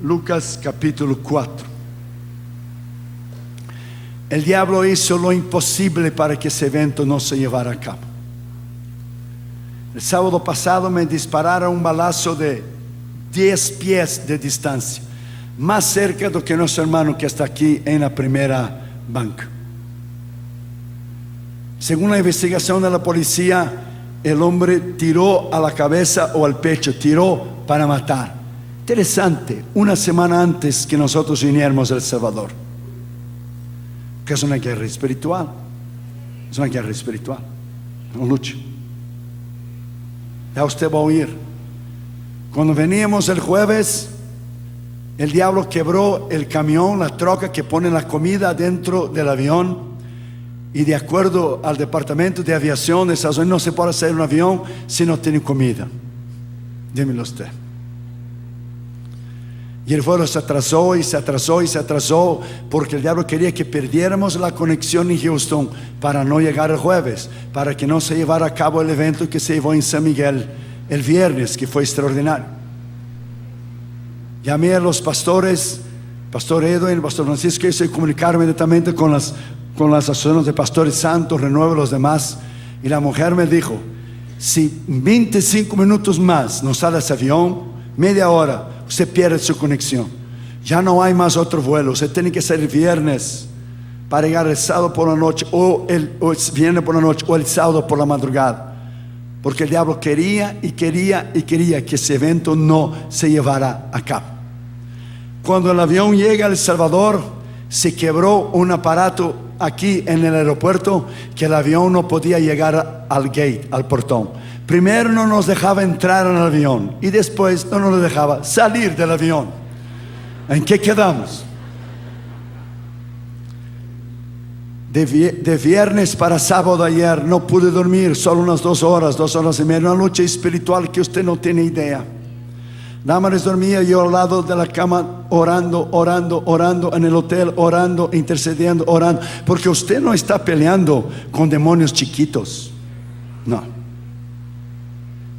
Lucas capítulo 4. El diablo hizo lo imposible para que ese evento no se llevara a cabo. El sábado pasado me dispararon un balazo de 10 pies de distancia, más cerca do que nuestro hermano que está aquí en la primera banca. Según la investigación de la policía, el hombre tiró a la cabeza o al pecho, tiró para matar. Interesante, una semana antes que nosotros viniéramos a El Salvador, que es una guerra espiritual, no luche. Ya usted va a oír. Cuando veníamos el jueves, el diablo quebró el camión, la troca que pone la comida dentro del avión, y de acuerdo al departamento de aviación de Estados Unidos, no se puede hacer un avión si no tiene comida. Dímelo usted. Y el vuelo se atrasó y se atrasó y se atrasó porque el diablo quería que perdiéramos la conexión en Houston para no llegar el jueves, para que no se llevara a cabo el evento que se llevó en San Miguel el viernes, que fue extraordinario. Llamé a los pastores, Pastor Edwin, Pastor Francisco, y se comunicaron inmediatamente con las asociaciones de pastores santos, Renuevo, los demás, y la mujer me dijo: si 25 minutos más no sale ese avión, media hora, usted pierde su conexión. Ya no hay más otro vuelo. Usted tiene que ser el viernes para llegar el sábado por la noche, o el viernes por la noche, o el sábado por la madrugada. Porque el diablo quería que ese evento no se llevara a cabo. Cuando el avión llega a El Salvador, se quebró un aparato aquí en el aeropuerto, que el avión no podía llegar al gate, al portón. Primero no nos dejaba entrar en el avión y después no nos dejaba salir del avión. ¿En qué quedamos? De viernes para sábado ayer no pude dormir, solo unas 2 horas y media. Una lucha espiritual que usted no tiene idea. Nada más dormía yo al lado de la cama, orando en el hotel, orando, intercediendo, orando. Porque usted no está peleando con demonios chiquitos, no.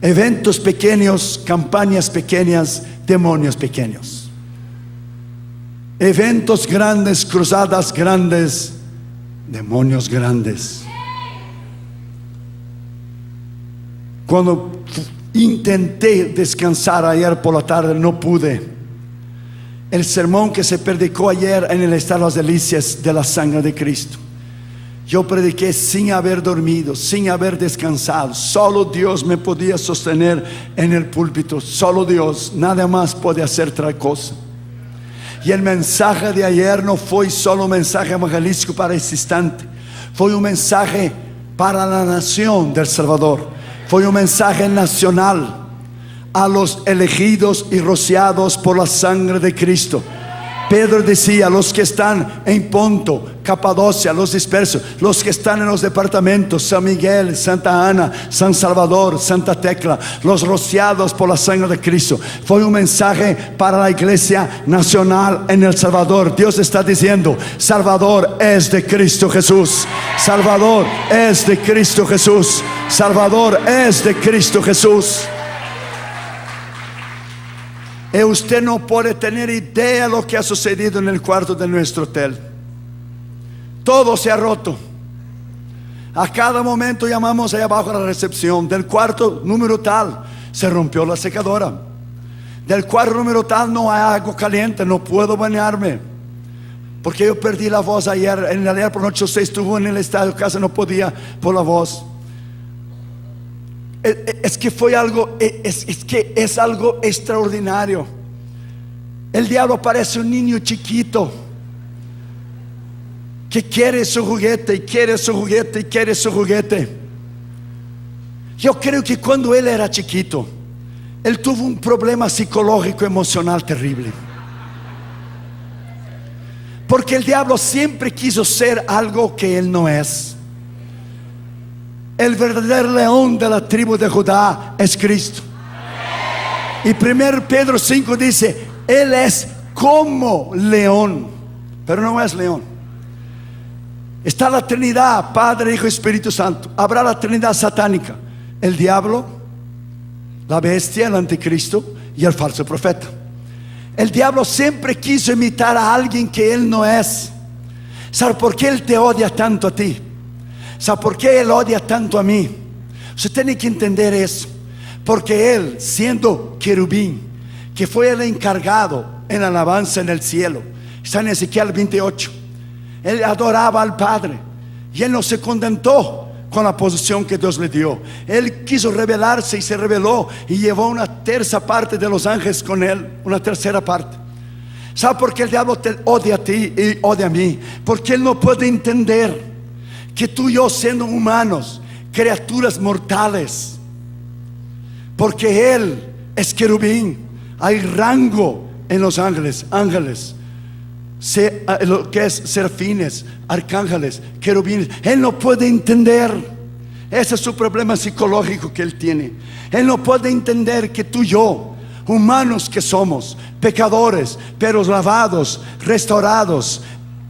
Eventos pequeños, campañas pequeñas, demonios pequeños. Eventos grandes, cruzadas grandes, demonios grandes. Cuando intenté descansar ayer por la tarde, no pude. El sermón que se predicó ayer en el Estado de las Delicias de la sangre de Cristo, yo prediqué sin haber dormido, sin haber descansado. Solo Dios me podía sostener en el púlpito. Solo Dios, nada más puede hacer tal cosa. Y el mensaje de ayer no fue solo un mensaje evangelístico para ese instante. Fue un mensaje para la nación del Salvador. Fue un mensaje nacional a los elegidos y rociados por la sangre de Cristo. Pedro decía: los que están en Ponto, Capadocia, los dispersos, los que están en los departamentos San Miguel, Santa Ana, San Salvador, Santa Tecla, los rociados por la sangre de Cristo. Fue un mensaje para la iglesia nacional en El Salvador. Dios está diciendo: Salvador es de Cristo Jesús. Salvador es de Cristo Jesús. Salvador es de Cristo Jesús. Y usted no puede tener idea de lo que ha sucedido en el cuarto de nuestro hotel. Todo se ha roto. A cada momento llamamos allá abajo a la recepción. Del cuarto número tal se rompió la secadora. Del cuarto número tal no hay agua caliente, no puedo bañarme. Porque yo perdí la voz ayer. En ayer por noche usted estuvo en el estadio, casi no podía por la voz. Es que fue algo, es algo extraordinario. El diablo parece un niño chiquito que quiere su juguete y quiere su juguete y quiere su juguete. Yo creo que cuando él era chiquito, él tuvo un problema psicológico emocional terrible. Porque el diablo siempre quiso ser algo que él no es. El verdadero león de la tribu de Judá es Cristo. Y 1 Pedro 5 dice: Él es como león, pero no es león. Está la Trinidad, Padre, Hijo y Espíritu Santo. Habrá la Trinidad satánica: el diablo, la bestia, el anticristo y el falso profeta. El diablo siempre quiso imitar a alguien que él no es. ¿Sabe por qué él te odia tanto a ti? ¿Sabe por qué él odia tanto a mí? Usted tiene que entender eso. Porque él, siendo querubín, que fue el encargado en alabanza en el cielo, está en Ezequiel 28, él adoraba al Padre y él no se contentó con la posición que Dios le dio. Él quiso rebelarse y se rebeló y llevó una tercera parte de los ángeles con él, una tercera parte. ¿Sabe por qué el diablo te odia a ti y odia a mí? Porque él no puede entender que tú y yo, siendo humanos, criaturas mortales, porque él es querubín, hay rango en los ángeles, lo que es serafines, arcángeles, querubines. Él no puede entender. Ese es su problema psicológico que él tiene. Él no puede entender que tú y yo, humanos que somos, pecadores, pero lavados, restaurados,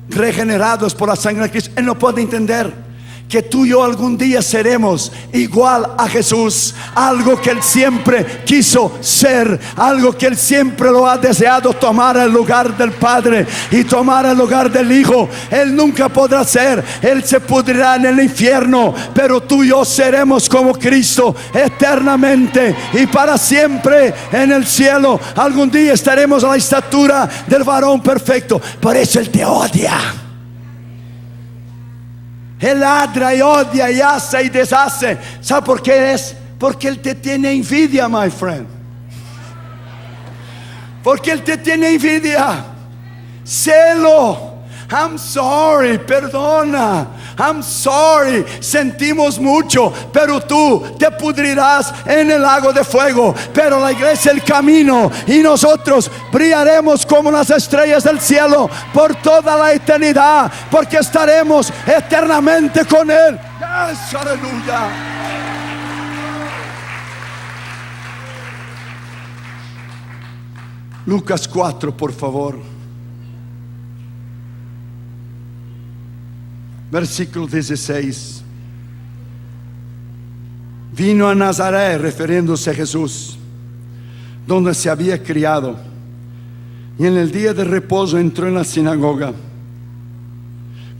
regenerados por la sangre de Cristo, él no puede entender que tú y yo algún día seremos igual a Jesús. Algo que él siempre quiso ser, algo que él siempre lo ha deseado, tomar el lugar del Padre y tomar el lugar del Hijo. Él nunca podrá ser, él se pudrirá en el infierno, pero tú y yo seremos como Cristo eternamente y para siempre en el cielo. Algún día estaremos a la estatura del varón perfecto. Por eso él te odia. Él ladra y odia y hace y deshace. ¿Sabe por qué es? Porque él te tiene envidia, my friend. Porque él te tiene envidia, celo. I'm sorry, perdona. I'm sorry, sentimos mucho, pero tú te pudrirás en el lago de fuego. Pero la iglesia es el camino y nosotros brillaremos como las estrellas del cielo por toda la eternidad, porque estaremos eternamente con él. Yes, aleluya. Lucas 4, por favor. Versículo 16. Vino a Nazaret, refiriéndose a Jesús, donde se había criado, y en el día de reposo entró en la sinagoga,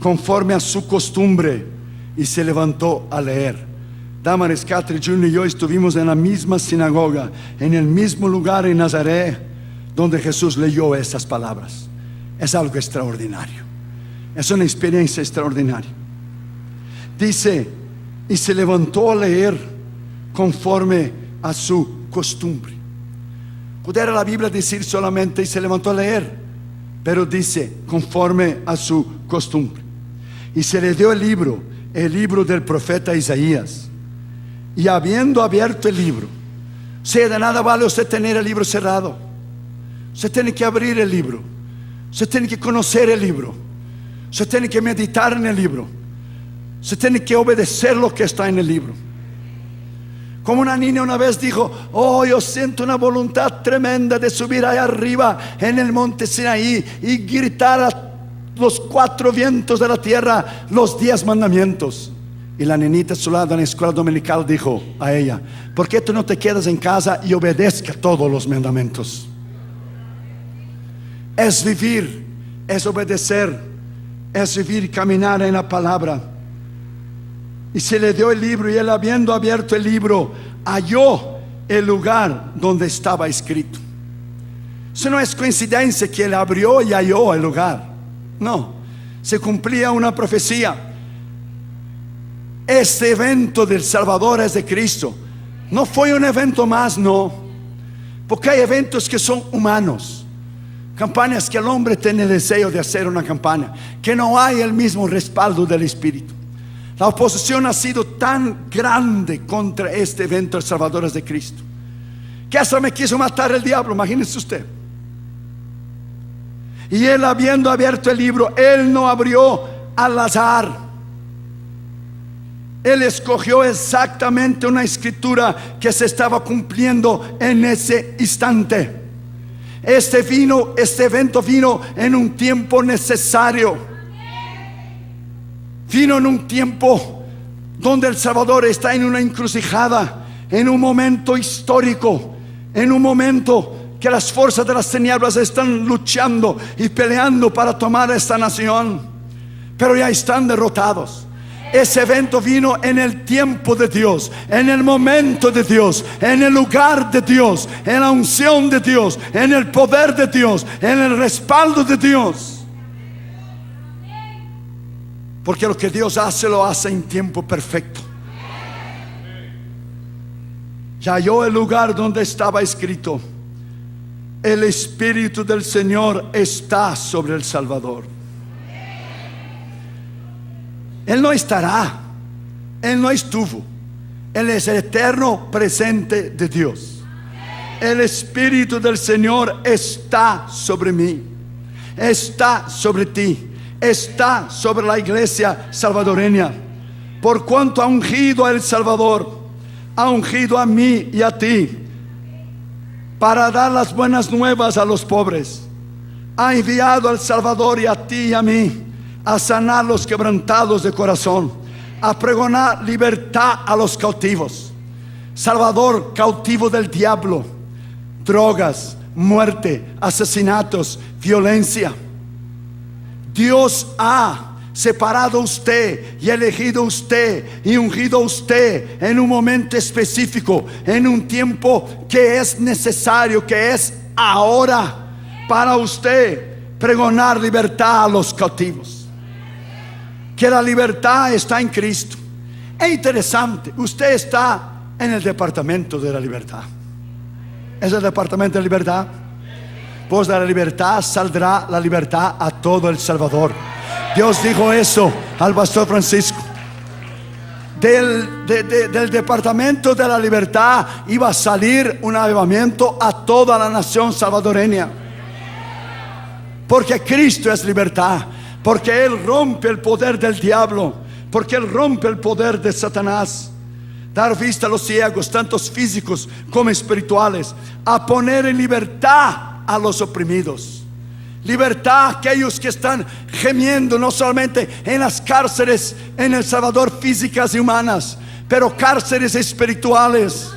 conforme a su costumbre, y se levantó a leer. Damaris Catri Jr. y yo estuvimos en la misma sinagoga, en el mismo lugar en Nazaret, donde Jesús leyó estas palabras. Es algo extraordinario. Es una experiencia extraordinaria. Dice, y se levantó a leer conforme a su costumbre. Pudiera la Biblia decir solamente y se levantó a leer, pero dice conforme a su costumbre. Y se le dio el libro del profeta Isaías. Y habiendo abierto el libro, o sea, de nada vale usted tener el libro cerrado. Usted tiene que abrir el libro. Usted tiene que conocer el libro. Usted tiene que meditar en el libro. Usted tiene que obedecer lo que está en el libro. Como una niña una vez dijo: oh, yo siento una voluntad tremenda de subir allá arriba en el monte Sinaí y gritar a los 4 vientos de la tierra los 10 mandamientos. Y la nenita a su lado en la escuela dominical dijo a ella: ¿por qué tú no te quedas en casa y obedezca todos los mandamientos? Es vivir, es obedecer, es vivir y caminar en la palabra. Y se le dio el libro, y él, habiendo abierto el libro, halló el lugar donde estaba escrito. Eso no es coincidencia que él abrió y halló el lugar. No, se cumplía una profecía. Este evento del Salvador es de Cristo. No fue un evento más, no. Porque hay eventos que son humanos. Campañas que el hombre tiene deseo de hacer una campaña, que no hay el mismo respaldo del Espíritu. La oposición ha sido tan grande contra este evento del Salvador de Cristo, que hasta me quiso matar el diablo, imagínese usted. Y él, habiendo abierto el libro, él no abrió al azar. Él escogió exactamente una escritura que se estaba cumpliendo en ese instante. Este evento vino en un tiempo necesario. Vino en un tiempo donde el Salvador está en una encrucijada, en un momento histórico, en un momento que las fuerzas de las tinieblas están luchando y peleando para tomar esta nación, pero ya están derrotados. Ese evento vino en el tiempo de Dios, en el momento de Dios, en el lugar de Dios, en la unción de Dios, en el poder de Dios, en el respaldo de Dios. Porque lo que Dios hace, lo hace en tiempo perfecto. Ya halló el lugar donde estaba escrito: el Espíritu del Señor está sobre el Salvador. Él no estará, Él no estuvo, Él es el eterno presente de Dios. El Espíritu del Señor está sobre mí, está sobre ti, está sobre la iglesia salvadoreña, por cuanto ha ungido a El Salvador, ha ungido a mí y a ti para dar las buenas nuevas a los pobres. Ha enviado al Salvador y a ti y a mí a sanar los quebrantados de corazón, a pregonar libertad a los cautivos. Salvador, cautivo del diablo, drogas, muerte, asesinatos, violencia. Dios ha separado a usted y elegido a usted y ungido a usted en un momento específico, en un tiempo que es necesario, que es ahora, para usted pregonar libertad a los cautivos. Que la libertad está en Cristo. Es interesante, usted está en el departamento de la libertad. ¿Es el departamento de libertad? Pues de la libertad saldrá la libertad a todo El Salvador. Dios dijo eso al pastor Francisco. Del departamento de la libertad iba a salir un avivamiento a toda la nación salvadoreña. Porque Cristo es libertad. Porque Él rompe el poder del diablo, porque Él rompe el poder de Satanás. Dar vista a los ciegos, tanto físicos como espirituales, a poner en libertad a los oprimidos. Libertad a aquellos que están gemiendo, no solamente en las cárceles en El Salvador, físicas y humanas, pero cárceles espirituales.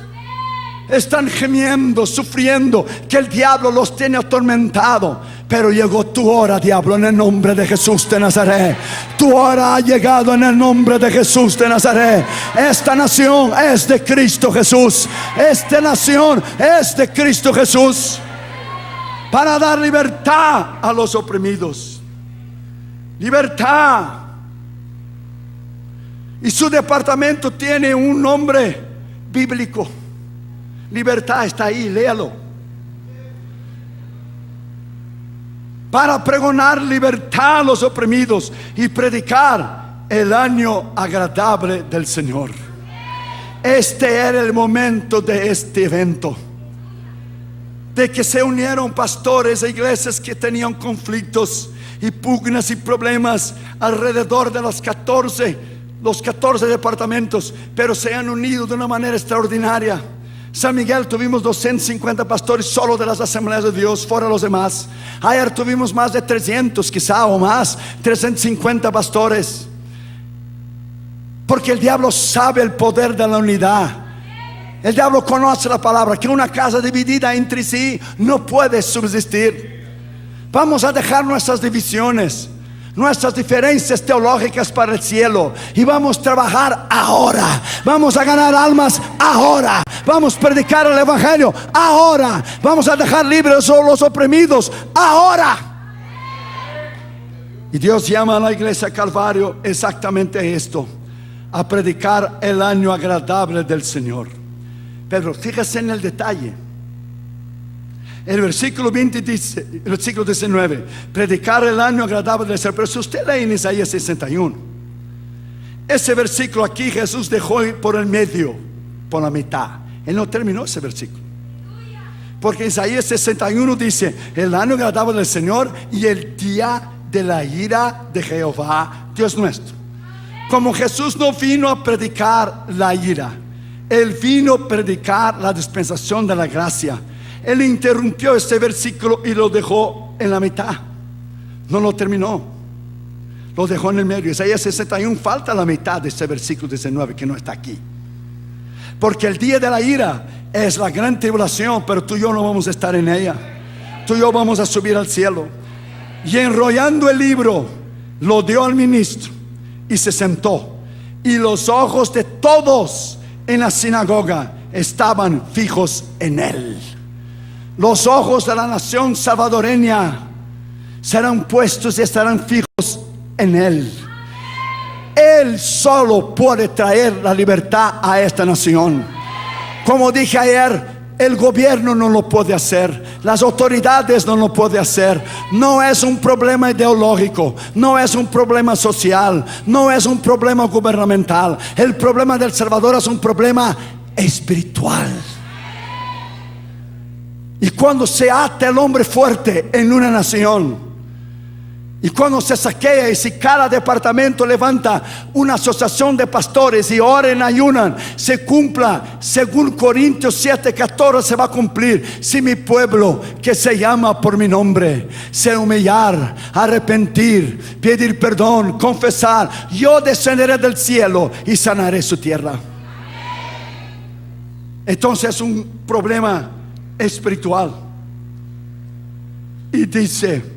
Están gemiendo, sufriendo, que el diablo los tiene atormentado. Pero llegó tu hora, diablo, en el nombre de Jesús de Nazaret. Tu hora ha llegado en el nombre de Jesús de Nazaret. Esta nación es de Cristo Jesús. Esta nación es de Cristo Jesús, para dar libertad a los oprimidos. Libertad. Y su departamento tiene un nombre bíblico. Libertad está ahí, léalo. Para pregonar libertad a los oprimidos y predicar el año agradable del Señor. Este era el momento de este evento, de que se unieron pastores e iglesias que tenían conflictos y pugnas y problemas alrededor de los 14 departamentos, pero se han unido de una manera extraordinaria. San Miguel tuvimos 250 pastores solo de las Asambleas de Dios, fuera los demás. Ayer tuvimos más de 300 quizá o más, 350 pastores. Porque el diablo sabe el poder de la unidad. El diablo conoce la palabra, que una casa dividida entre sí no puede subsistir. Vamos a dejar nuestras divisiones, nuestras diferencias teológicas para el cielo, y vamos a trabajar ahora. Vamos a ganar almas ahora. Vamos a predicar el evangelio ahora. Vamos a dejar libres a los oprimidos ahora. Y Dios llama a la iglesia Calvario exactamente esto: a predicar el año agradable del Señor. Pero fíjese en el detalle. El versículo 20 dice, el versículo 19, predicar el año agradable del Señor. Pero si usted lee en Isaías 61, ese versículo aquí Jesús dejó por el medio, por la mitad. Él no terminó ese versículo, porque Isaías 61 dice: el año agradable del Señor y el día de la ira de Jehová Dios nuestro. Como Jesús no vino a predicar la ira, Él vino a predicar la dispensación de la gracia. Él interrumpió este versículo y lo dejó en la mitad. No lo terminó, lo dejó en el medio. Isaías 61 falta la mitad de este versículo 19 que no está aquí. Porque el día de la ira Es la gran tribulación, pero tú y yo no vamos a estar en ella. Tú y yo vamos a subir al cielo. Y enrollando el libro, lo dio al ministro y se sentó. Y los ojos de todos en la sinagoga estaban fijos en él. Los ojos de la nación salvadoreña serán puestos y estarán fijos en él. Él solo puede traer la libertad a esta nación. Como dije ayer, el gobierno no lo puede hacer, las autoridades no lo pueden hacer. No es un problema ideológico, no es un problema social, no es un problema gubernamental. El problema del Salvador es un problema espiritual. Y cuando se ata el hombre fuerte en una nación, y cuando se saquea, y si cada departamento levanta una asociación de pastores y oren, ayunan, se cumpla según Corintios 7:14 se va a cumplir. Si mi pueblo que se llama por mi nombre se humillar, arrepentir, pedir perdón, confesar, yo descenderé del cielo y sanaré su tierra. Entonces es un problema espiritual. Y dice: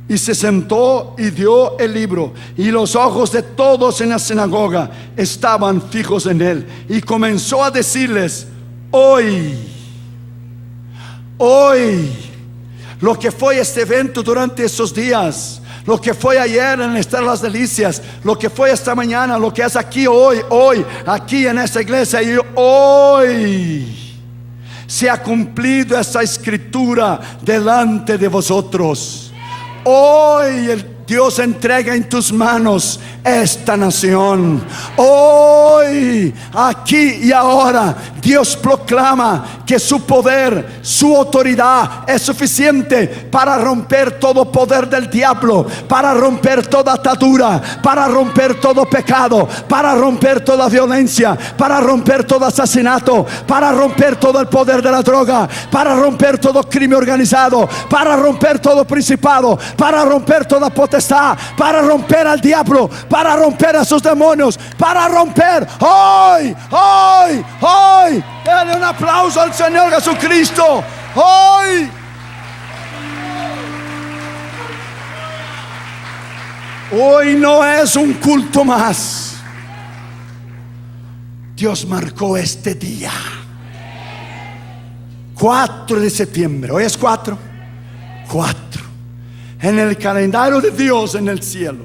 y se sentó y dio el libro, y los ojos de todos en la sinagoga estaban fijos en él. Y comenzó a decirles: hoy, lo que fue este evento durante estos días, lo que fue ayer en el Estado de las Delicias, lo que fue esta mañana, lo que es aquí hoy, aquí en esta iglesia, y hoy se ha cumplido esta escritura delante de vosotros. Hoy el Dios entrega en tus manos esta nación. Hoy, aquí y ahora, Dios proclama que su poder, su autoridad es suficiente para romper todo poder del diablo, para romper toda atadura, para romper todo pecado, para romper toda violencia, para romper todo asesinato, para romper todo el poder de la droga, para romper todo crimen organizado, para romper todo principado, para romper toda potestad, para romper al diablo, para romper a sus demonios, para romper hoy. Dale un aplauso al Señor Jesucristo. Hoy no es un culto más. Dios marcó este día, 4 de septiembre. Hoy es 4 en el calendario de Dios en el cielo.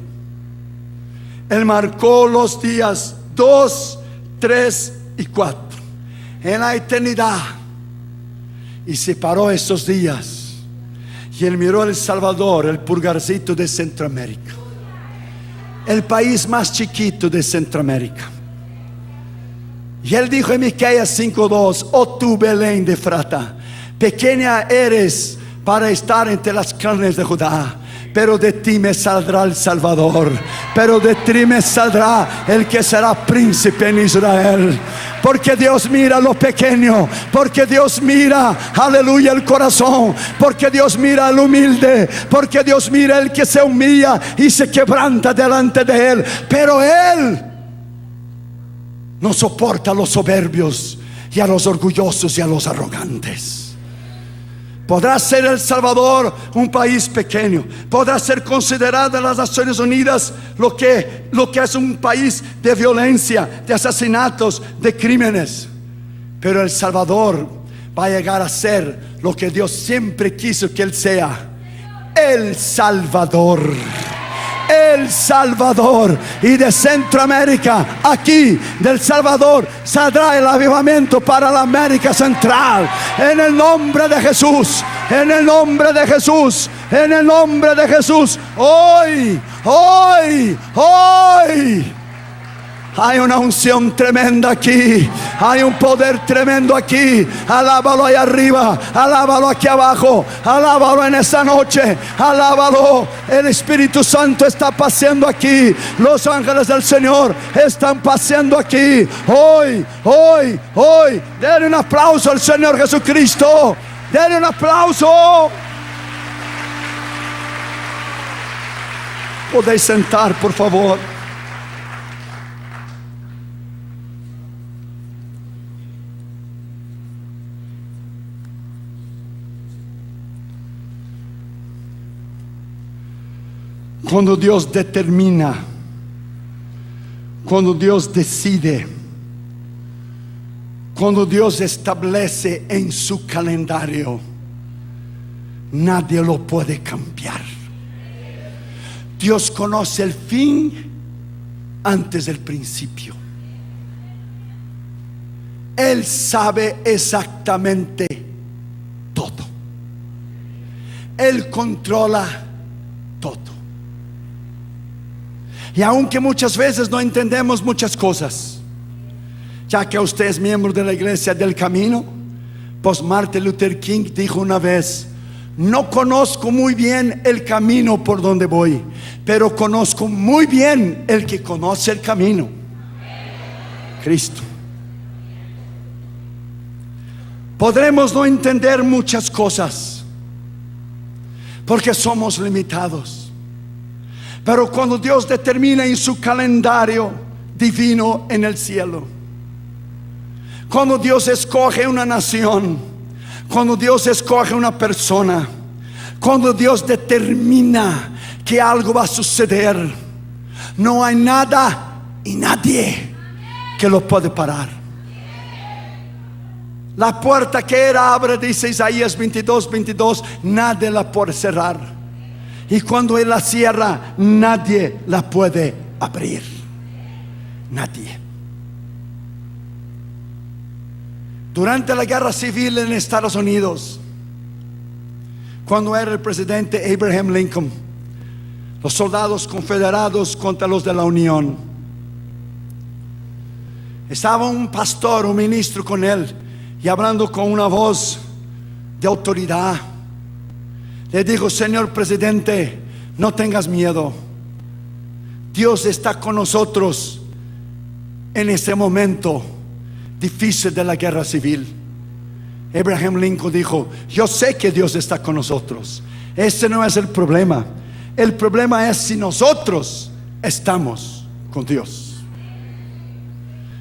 Él marcó los días 2, 3 y 4 en la eternidad, y separó esos días. Y él miró El Salvador, el pulgarcito de Centroamérica, el país más chiquito de Centroamérica. Y él dijo en Miqueas 5:2: oh tú, Belén de Efrata, pequeña eres para estar entre las carnes de Judá, pero de ti me saldrá el Salvador, pero de ti me saldrá el que será príncipe en Israel. Porque Dios mira lo pequeño, porque Dios mira, aleluya, el corazón, porque Dios mira al humilde, porque Dios mira el que se humilla y se quebranta delante de él. Pero él no soporta a los soberbios y a los orgullosos y a los arrogantes. Podrá ser El Salvador un país pequeño, podrá ser considerado en las Naciones Unidas lo que es un país de violencia, de asesinatos, de crímenes. Pero El Salvador va a llegar a ser lo que Dios siempre quiso que él sea: El Salvador. El Salvador. Y de Centroamérica, aquí del Salvador, saldrá el avivamiento para la América Central. En el nombre de Jesús, en el nombre de Jesús, en el nombre de Jesús. Hoy hay una unción tremenda aquí, hay un poder tremendo aquí. Alábalo ahí arriba, alábalo aquí abajo, alábalo en esta noche, alábalo. El Espíritu Santo está paseando aquí, los ángeles del Señor están paseando aquí. Hoy, denle un aplauso al Señor Jesucristo, denle un aplauso. Podéis sentar, por favor. Cuando Dios determina, cuando Dios decide, cuando Dios establece en su calendario, nadie lo puede cambiar. Dios conoce el fin antes del principio. Él sabe exactamente todo. Él controla todo. Y aunque muchas veces no entendemos muchas cosas, ya que usted es miembro de la Iglesia del Camino, pues Martin Luther King dijo una vez: no conozco muy bien el camino por donde voy, pero conozco muy bien el que conoce el camino, Cristo. Podremos no entender muchas cosas porque somos limitados, pero cuando Dios determina en su calendario divino en el cielo, cuando Dios escoge una nación, cuando Dios escoge una persona, cuando Dios determina que algo va a suceder, no hay nada y nadie que lo puede parar. La puerta que era abre, dice Isaías 22:22, nadie la puede cerrar. Y cuando Él la cierra, nadie la puede abrir. Nadie. Durante la guerra civil en Estados Unidos, cuando era el presidente Abraham Lincoln, los soldados confederados contra los de la Unión, estaba un pastor, un ministro con él, y hablando con una voz de autoridad, le dijo: señor presidente, no tengas miedo, Dios está con nosotros en este momento difícil de la guerra civil. Abraham Lincoln dijo: yo sé que Dios está con nosotros, este no es el problema es si nosotros estamos con Dios.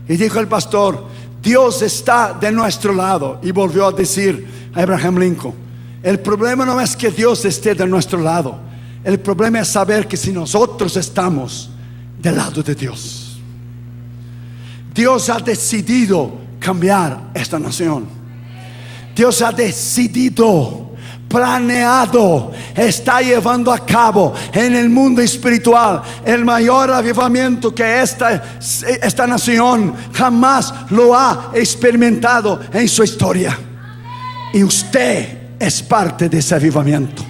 Y dijo el pastor: Dios está de nuestro lado. Y volvió a decir a Abraham Lincoln: el problema no es que Dios esté de nuestro lado, el problema es saber que si nosotros estamos del lado de Dios. Dios ha decidido cambiar esta nación. Dios ha decidido, planeado, está llevando a cabo en el mundo espiritual el mayor avivamiento que esta nación jamás lo ha experimentado en su historia. Y usted es parte de ese avivamiento.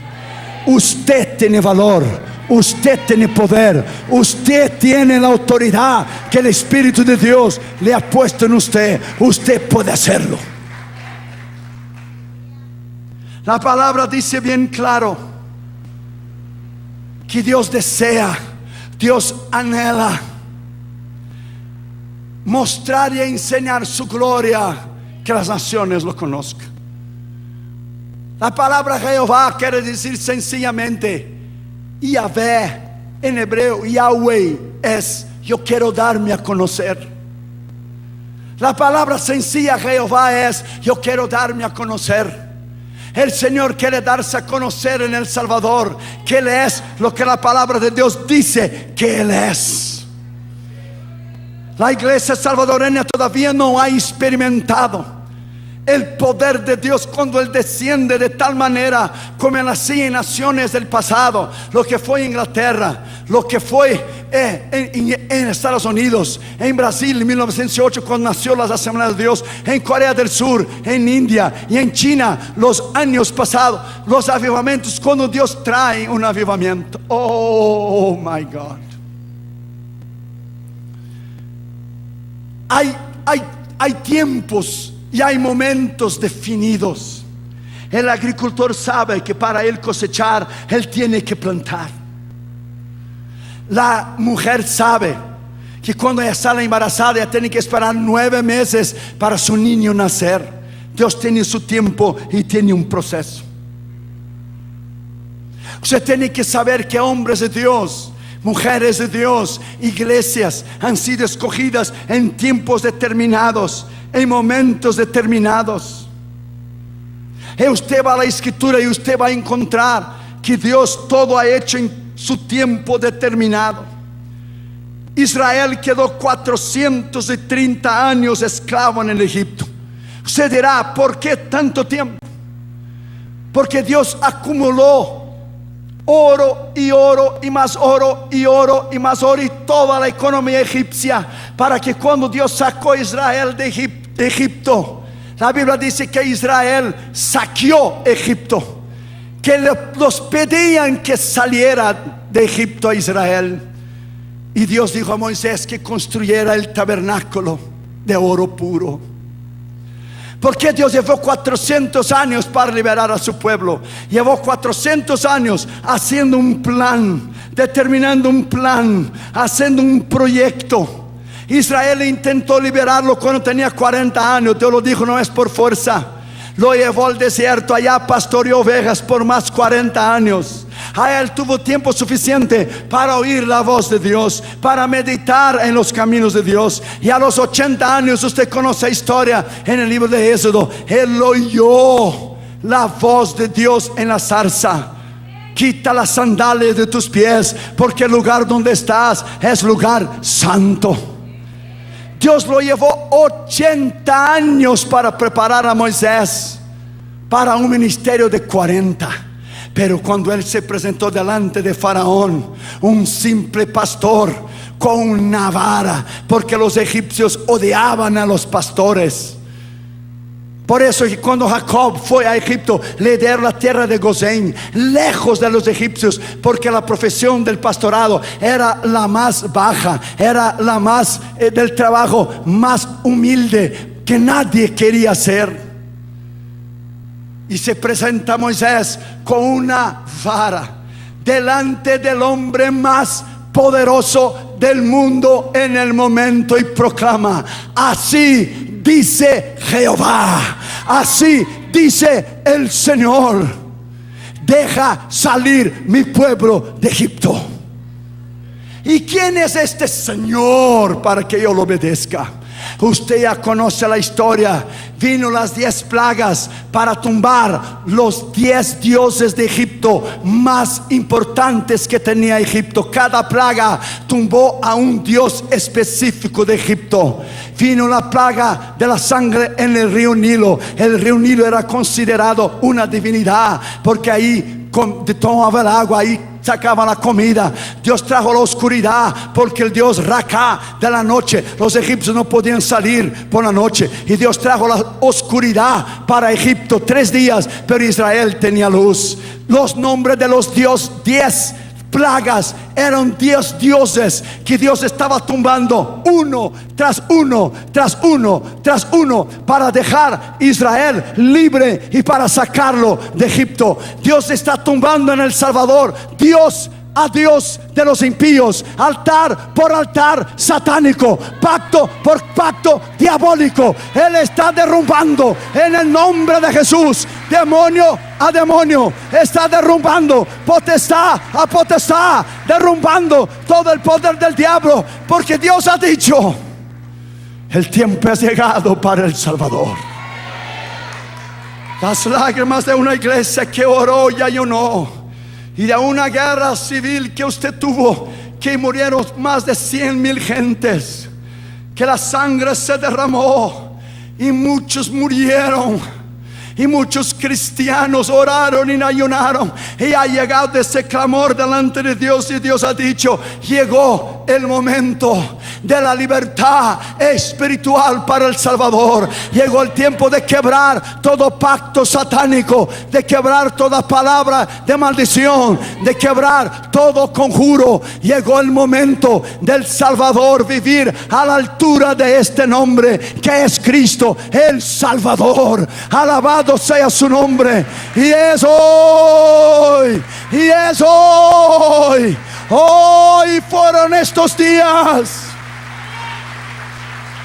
Usted tiene valor, usted tiene poder, usted tiene la autoridad que el Espíritu de Dios le ha puesto en usted. Usted puede hacerlo. La palabra dice bien claro que Dios desea, Dios anhela mostrar y enseñar su gloria, que las naciones lo conozcan. La palabra Jehová quiere decir sencillamente Yahvé, en hebreo Yahweh es yo quiero darme a conocer. La palabra sencilla Jehová es yo quiero darme a conocer. El Señor quiere darse a conocer en El Salvador, que Él es lo que la palabra de Dios dice que Él es. La iglesia salvadoreña todavía no ha experimentado el poder de Dios cuando Él desciende de tal manera como en las 100 naciones del pasado, lo que fue Inglaterra, lo que fue en Estados Unidos, en Brasil en 1908 cuando nació las Asambleas de Dios, en Corea del Sur, en India y en China los años pasados, los avivamientos, cuando Dios trae un avivamiento. Oh my God. Hay tiempos y hay momentos definidos. El agricultor sabe que para él cosechar, él tiene que plantar. La mujer sabe que cuando ella sale embarazada, ella tiene que esperar 9 meses para su niño nacer. Dios tiene su tiempo y tiene un proceso. Usted tiene que saber que hombres de Dios, mujeres de Dios, iglesias han sido escogidas en tiempos determinados, en momentos determinados. Y usted va a la escritura y usted va a encontrar que Dios todo ha hecho en su tiempo determinado. Israel quedó 430 años esclavo en el Egipto. Usted dirá, ¿por qué tanto tiempo? Porque Dios acumuló oro y oro y más oro y oro y más oro y toda la economía egipcia, para que cuando Dios sacó a Israel de Egipto, la Biblia dice que Israel saqueó Egipto, que los pedían que saliera de Egipto a Israel. Y Dios dijo a Moisés que construyera el tabernáculo de oro puro. Porque Dios llevó 400 años para liberar a su pueblo. Llevó 400 años haciendo un plan, determinando un plan, haciendo un proyecto. Israel intentó liberarlo cuando tenía 40 años. Dios lo dijo, no es por fuerza. Lo llevó al desierto, allá pastoreó ovejas por más 40 años. A él tuvo tiempo suficiente para oír la voz de Dios, para meditar en los caminos de Dios. Y a los 80 años, usted conoce la historia en el libro de Éxodo, él oyó la voz de Dios en la zarza. Quita las sandalias de tus pies, porque el lugar donde estás es lugar santo. Dios lo llevó 80 años para preparar a Moisés para un ministerio de 40. Pero cuando él se presentó delante de Faraón, un simple pastor con una vara, porque los egipcios odiaban a los pastores. Por eso cuando Jacob fue a Egipto, le dieron la tierra de Gosén, lejos de los egipcios, porque la profesión del pastorado era la más baja, era la más del trabajo más humilde que nadie quería hacer. Y se presenta Moisés con una vara delante del hombre más poderoso del mundo en el momento, y proclama: así dice Jehová, así dice el Señor, deja salir mi pueblo de Egipto. ¿Y quién es este Señor para que yo lo obedezca? Usted ya conoce la historia. Vino las 10 plagas para tumbar los 10 dioses de Egipto más importantes que tenía Egipto. Cada plaga tumbó a un dios específico de Egipto. Vino la plaga de la sangre en el río Nilo. El río Nilo era considerado una divinidad, porque ahí tomaba el agua, ahí sacaba la comida. Dios trajo la oscuridad, porque el dios Ra de la noche, los egipcios no podían salir por la noche, y Dios trajo la oscuridad para Egipto 3 días, pero Israel tenía luz. Los nombres de los 10 plagas eran 10 dioses que Dios estaba tumbando uno tras uno, tras uno, tras uno, para dejar Israel libre y para sacarlo de Egipto. Dios está tumbando en El Salvador Dios a Dios de los impíos, altar por altar satánico, pacto por pacto diabólico. Él está derrumbando en el nombre de Jesús, demonio a demonio, está derrumbando potestad a potestad, derrumbando todo el poder del diablo, porque Dios ha dicho: el tiempo ha llegado para El Salvador. Las lágrimas de una iglesia que oró y ayunó, y de una guerra civil que usted tuvo, que murieron más de 100,000 gentes, que la sangre se derramó y muchos murieron, y muchos cristianos oraron y ayunaron, y ha llegado ese clamor delante de Dios, y Dios ha dicho: llegó el momento de la libertad espiritual para El Salvador. Llegó el tiempo de quebrar todo pacto satánico, de quebrar toda palabra de maldición, de quebrar todo conjuro. Llegó el momento del Salvador vivir a la altura de este nombre, que es Cristo el Salvador. Alabado sea su nombre. Y es hoy, y es hoy. Hoy fueron estos días